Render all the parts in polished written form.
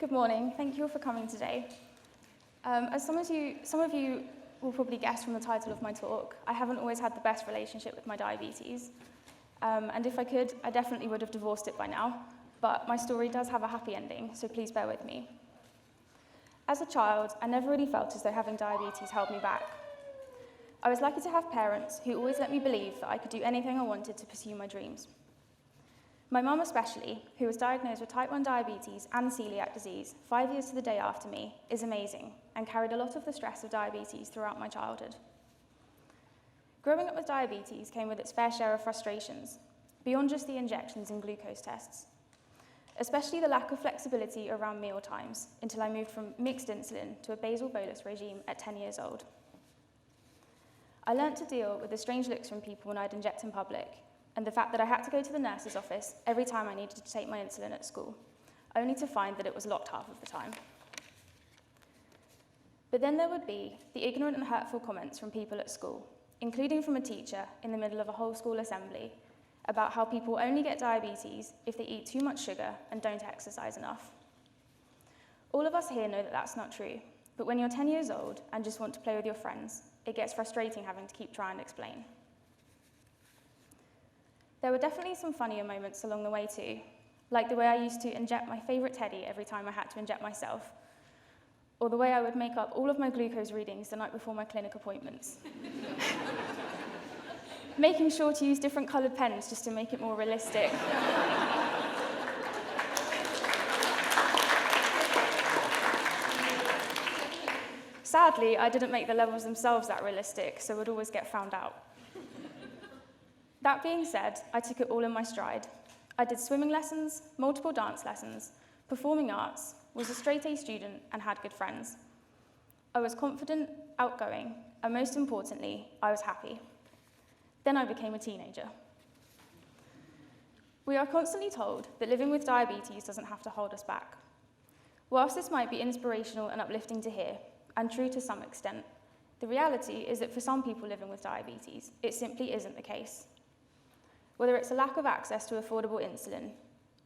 Good morning. Thank you all for coming today. As some of you will probably guess from the title of my talk, I haven't always had the best relationship with my diabetes. And if I could, I definitely would have divorced it by now. But my story does have a happy ending, so please bear with me. As a child, I never really felt as though having diabetes held me back. I was lucky to have parents who always let me believe that I could do anything I wanted to pursue my dreams. My mum especially, who was diagnosed with type 1 diabetes and celiac disease 5 years to the day after me, is amazing and carried a lot of the stress of diabetes throughout my childhood. Growing up with diabetes came with its fair share of frustrations, beyond just the injections and glucose tests, especially the lack of flexibility around meal times until I moved from mixed insulin to a basal bolus regime at 10 years old. I learnt to deal with the strange looks from people when I'd inject in public, and the fact that I had to go to the nurse's office every time I needed to take my insulin at school, only to find that it was locked half of the time. But then there would be the ignorant and hurtful comments from people at school, including from a teacher in the middle of a whole school assembly, about how people only get diabetes if they eat too much sugar and don't exercise enough. All of us here know that that's not true, but when you're 10 years old and just want to play with your friends, it gets frustrating having to keep trying and explain. There were definitely some funnier moments along the way too, like the way I used to inject my favourite teddy every time I had to inject myself, or the way I would make up all of my glucose readings the night before my clinic appointments. Making sure to use different coloured pens just to make it more realistic. Sadly, I didn't make the levels themselves that realistic, so would always get found out. That being said, I took it all in my stride. I did swimming lessons, multiple dance lessons, performing arts, was a straight-A student, and had good friends. I was confident, outgoing, and most importantly, I was happy. Then I became a teenager. We are constantly told that living with diabetes doesn't have to hold us back. Whilst this might be inspirational and uplifting to hear, and true to some extent, the reality is that for some people living with diabetes, it simply isn't the case. Whether it's a lack of access to affordable insulin,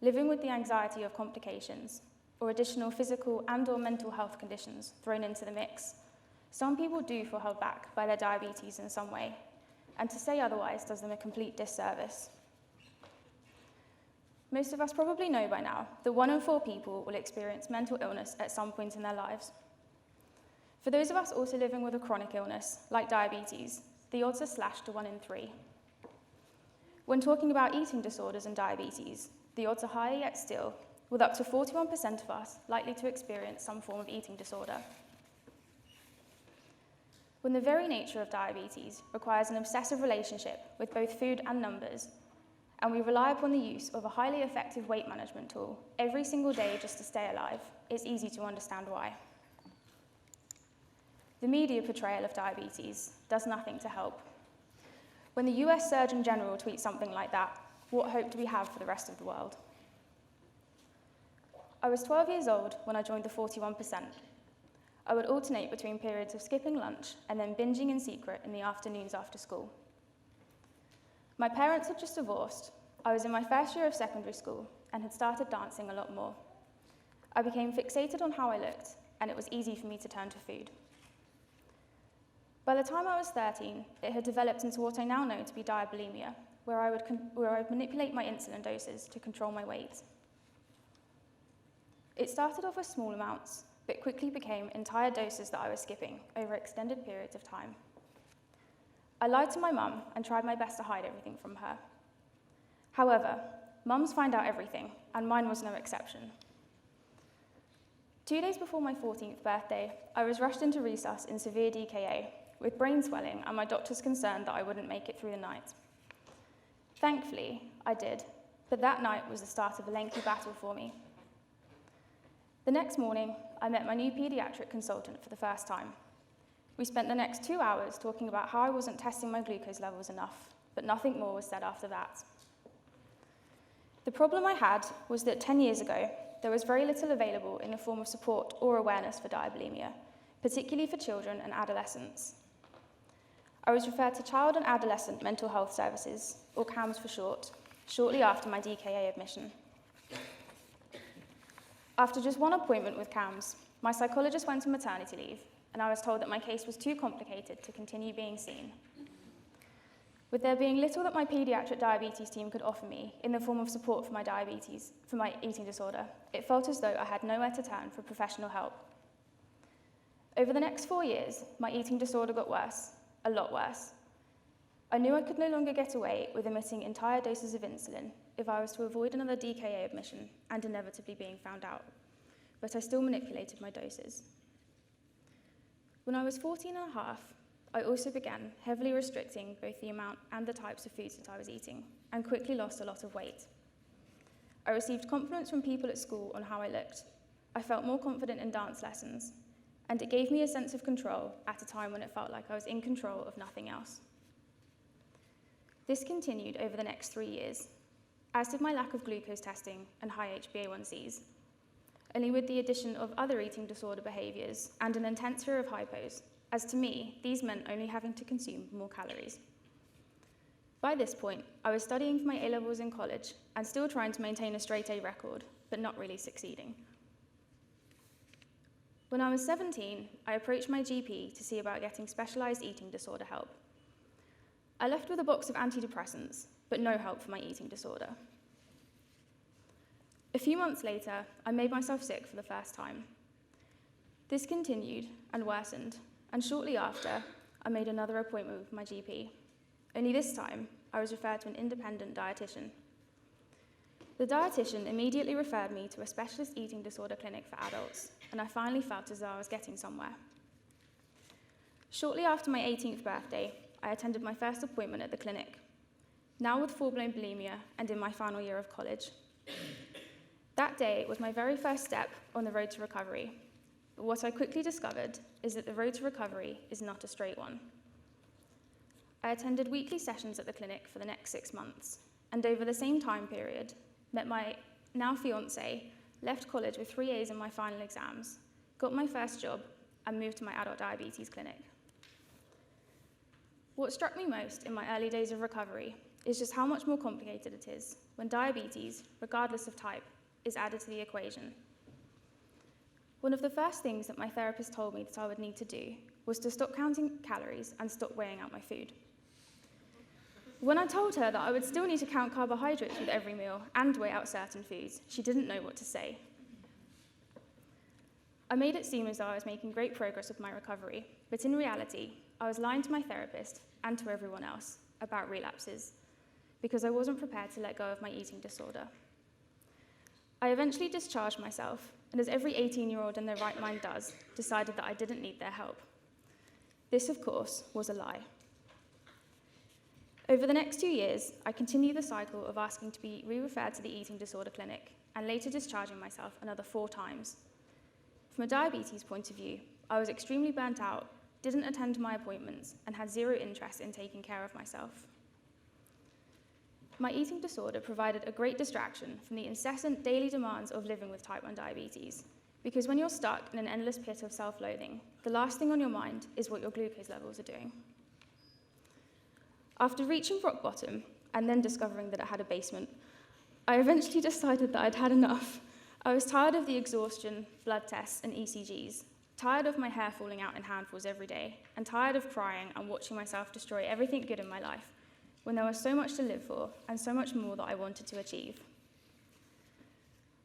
living with the anxiety of complications, or additional physical and/or mental health conditions thrown into the mix, some people do feel held back by their diabetes in some way, and to say otherwise does them a complete disservice. Most of us probably know by now that 1 in 4 people will experience mental illness at some point in their lives. For those of us also living with a chronic illness, like diabetes, the odds are slashed to 1 in 3. When talking about eating disorders and diabetes, the odds are higher yet still, with up to 41% of us likely to experience some form of eating disorder. When the very nature of diabetes requires an obsessive relationship with both food and numbers, and we rely upon the use of a highly effective weight management tool every single day just to stay alive, it's easy to understand why. The media portrayal of diabetes does nothing to help. When the US Surgeon General tweets something like that, what hope do we have for the rest of the world? I was 12 years old when I joined the 41%. I would alternate between periods of skipping lunch and then binging in secret in the afternoons after school. My parents had just divorced, I was in my first year of secondary school, and had started dancing a lot more. I became fixated on how I looked, and it was easy for me to turn to food. By the time I was 13, it had developed into what I now know to be diabulimia, where I would manipulate my insulin doses to control my weight. It started off with small amounts, but quickly became entire doses that I was skipping over extended periods of time. I lied to my mum and tried my best to hide everything from her. However, mums find out everything, and mine was no exception. 2 days before my 14th birthday, I was rushed into resus in severe DKA, with brain swelling and my doctors concerned that I wouldn't make it through the night. Thankfully, I did, but that night was the start of a lengthy battle for me. The next morning, I met my new paediatric consultant for the first time. We spent the next 2 hours talking about how I wasn't testing my glucose levels enough, but nothing more was said after that. The problem I had was that 10 years ago, there was very little available in the form of support or awareness for diabulimia, particularly for children and adolescents. I was referred to Child and Adolescent Mental Health Services, or CAMS for short, shortly after my DKA admission. After just one appointment with CAMHS, my psychologist went on maternity leave, and I was told that my case was too complicated to continue being seen. With there being little that my paediatric diabetes team could offer me in the form of support for my eating disorder, it felt as though I had nowhere to turn for professional help. Over the next 4 years, my eating disorder got worse, a lot worse. I knew I could no longer get away with emitting entire doses of insulin if I was to avoid another DKA admission and inevitably being found out, but I still manipulated my doses. When I was 14 and a half, I also began heavily restricting both the amount and the types of foods that I was eating, and quickly lost a lot of weight. I received compliments from people at school on how I looked. I felt more confident in dance lessons, and it gave me a sense of control at a time when it felt like I was in control of nothing else. This continued over the next 3 years, as did my lack of glucose testing and high HbA1cs, only with the addition of other eating disorder behaviours and an intense fear of hypos, as to me, these meant only having to consume more calories. By this point, I was studying for my A-levels in college and still trying to maintain a straight A record, but not really succeeding. When I was 17, I approached my GP to see about getting specialised eating disorder help. I left with a box of antidepressants, but no help for my eating disorder. A few months later, I made myself sick for the first time. This continued and worsened, and shortly after, I made another appointment with my GP. Only this time, I was referred to an independent dietitian. The dietitian immediately referred me to a specialist eating disorder clinic for adults, and I finally felt as though I was getting somewhere. Shortly after my 18th birthday, I attended my first appointment at the clinic, now with full-blown bulimia and in my final year of college. That day was my very first step on the road to recovery. But what I quickly discovered is that the road to recovery is not a straight one. I attended weekly sessions at the clinic for the next 6 months, and over the same time period, met my now fiancé, left college with 3 A's in my final exams, got my first job, and moved to my adult diabetes clinic. What struck me most in my early days of recovery is just how much more complicated it is when diabetes, regardless of type, is added to the equation. One of the first things that my therapist told me that I would need to do was to stop counting calories and stop weighing out my food. When I told her that I would still need to count carbohydrates with every meal and weigh out certain foods, she didn't know what to say. I made it seem as though I was making great progress with my recovery, but in reality, I was lying to my therapist and to everyone else about relapses, because I wasn't prepared to let go of my eating disorder. I eventually discharged myself, and as every 18-year-old in their right mind does, decided that I didn't need their help. This, of course, was a lie. Over the next 2 years, I continued the cycle of asking to be re-referred to the eating disorder clinic, and later discharging myself another 4 times. From a diabetes point of view, I was extremely burnt out, didn't attend to my appointments, and had zero interest in taking care of myself. My eating disorder provided a great distraction from the incessant daily demands of living with type 1 diabetes, because when you're stuck in an endless pit of self-loathing, the last thing on your mind is what your glucose levels are doing. After reaching rock bottom, and then discovering that it had a basement, I eventually decided that I'd had enough. I was tired of the exhaustion, blood tests, and ECGs, tired of my hair falling out in handfuls every day, and tired of crying and watching myself destroy everything good in my life, when there was so much to live for and so much more that I wanted to achieve.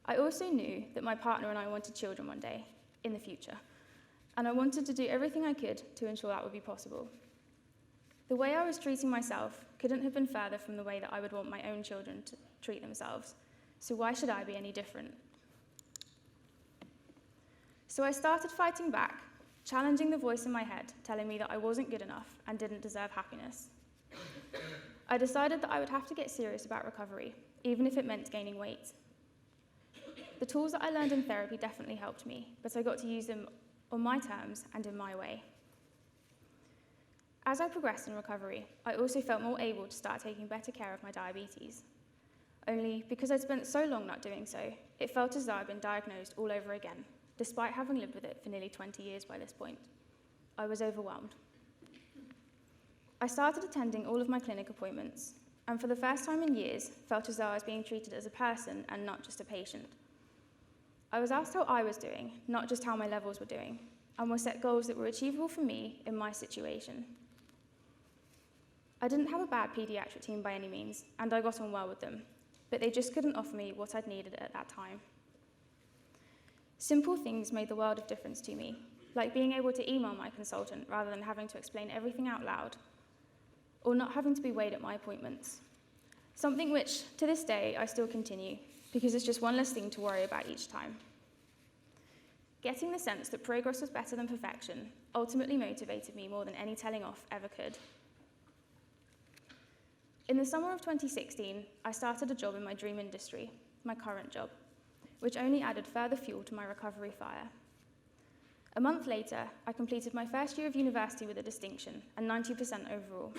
I also knew that my partner and I wanted children one day, in the future, and I wanted to do everything I could to ensure that would be possible. The way I was treating myself couldn't have been further from the way that I would want my own children to treat themselves, so why should I be any different? So I started fighting back, challenging the voice in my head, telling me that I wasn't good enough and didn't deserve happiness. I decided that I would have to get serious about recovery, even if it meant gaining weight. The tools that I learned in therapy definitely helped me, but I got to use them on my terms and in my way. As I progressed in recovery, I also felt more able to start taking better care of my diabetes. Only because I'd spent so long not doing so, it felt as though I'd been diagnosed all over again, despite having lived with it for nearly 20 years by this point. I was overwhelmed. I started attending all of my clinic appointments, and for the first time in years, felt as though I was being treated as a person and not just a patient. I was asked how I was doing, not just how my levels were doing, and was set goals that were achievable for me in my situation. I didn't have a bad paediatric team by any means, and I got on well with them, but they just couldn't offer me what I'd needed at that time. Simple things made the world of difference to me, like being able to email my consultant rather than having to explain everything out loud, or not having to be weighed at my appointments. Something which, to this day, I still continue, because it's just one less thing to worry about each time. Getting the sense that progress was better than perfection ultimately motivated me more than any telling off ever could. In the summer of 2016, I started a job in my dream industry, my current job, which only added further fuel to my recovery fire. A month later, I completed my first year of university with a distinction and 90% overall.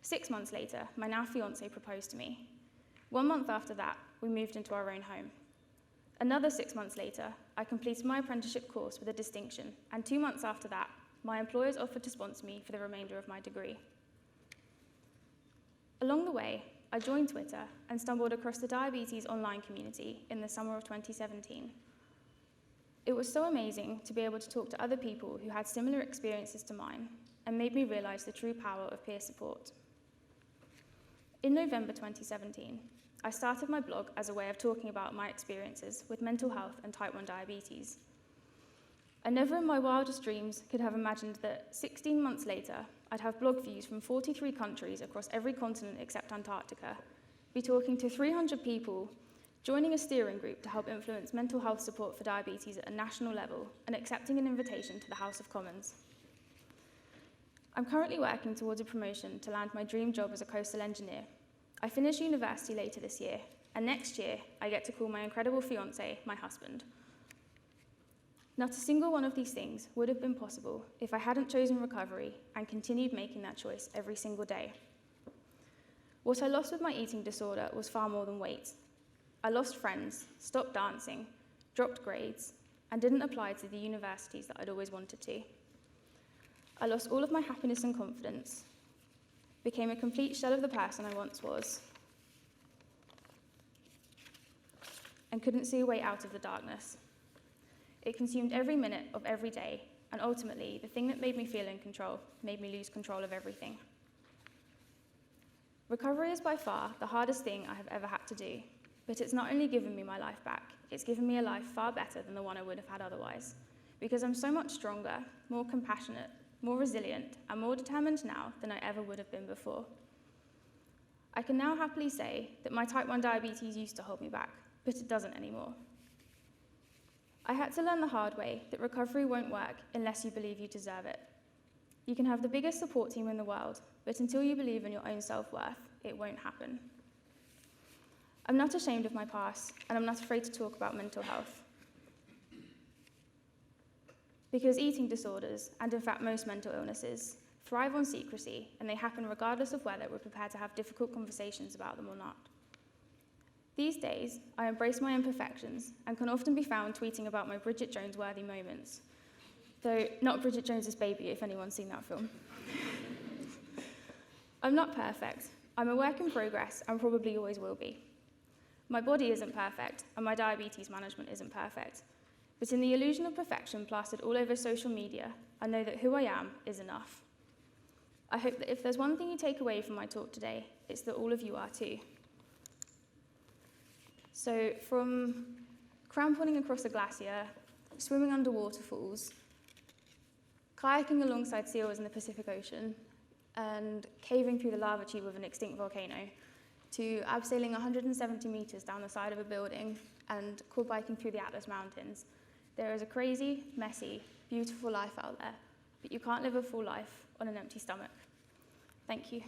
6 months later, my now fiancé proposed to me. 1 month after that, we moved into our own home. Another 6 months later, I completed my apprenticeship course with a distinction, and 2 months after that, my employers offered to sponsor me for the remainder of my degree. Along the way, I joined Twitter and stumbled across the diabetes online community in the summer of 2017. It was so amazing to be able to talk to other people who had similar experiences to mine and made me realize the true power of peer support. In November 2017, I started my blog as a way of talking about my experiences with mental health and type 1 diabetes. I never in my wildest dreams could have imagined that 16 months later, I'd have blog views from 43 countries across every continent except Antarctica, be talking to 300 people, joining a steering group to help influence mental health support for diabetes at a national level, and accepting an invitation to the House of Commons. I'm currently working towards a promotion to land my dream job as a coastal engineer. I finish university later this year, and next year I get to call my incredible fiancé my husband. Not a single one of these things would have been possible if I hadn't chosen recovery and continued making that choice every single day. What I lost with my eating disorder was far more than weight. I lost friends, stopped dancing, dropped grades, and didn't apply to the universities that I'd always wanted to. I lost all of my happiness and confidence, became a complete shell of the person I once was, and couldn't see a way out of the darkness. It consumed every minute of every day, and ultimately, the thing that made me feel in control made me lose control of everything. Recovery is by far the hardest thing I have ever had to do, but it's not only given me my life back, it's given me a life far better than the one I would have had otherwise, because I'm so much stronger, more compassionate, more resilient, and more determined now than I ever would have been before. I can now happily say that my type 1 diabetes used to hold me back, but it doesn't anymore. I had to learn the hard way that recovery won't work unless you believe you deserve it. You can have the biggest support team in the world, but until you believe in your own self-worth, it won't happen. I'm not ashamed of my past, and I'm not afraid to talk about mental health. Because eating disorders, and in fact most mental illnesses, thrive on secrecy, and they happen regardless of whether we're prepared to have difficult conversations about them or not. These days, I embrace my imperfections and can often be found tweeting about my Bridget Jones-worthy moments. Though not Bridget Jones's Baby, if anyone's seen that film. I'm not perfect. I'm a work in progress and probably always will be. My body isn't perfect, and my diabetes management isn't perfect. But in the illusion of perfection plastered all over social media, I know that who I am is enough. I hope that if there's one thing you take away from my talk today, it's that all of you are too. So from cramponing across a glacier, swimming under waterfalls, kayaking alongside seals in the Pacific Ocean, and caving through the lava tube of an extinct volcano, to abseiling 170 meters down the side of a building and quad biking through the Atlas Mountains, there is a crazy, messy, beautiful life out there, but you can't live a full life on an empty stomach. Thank you.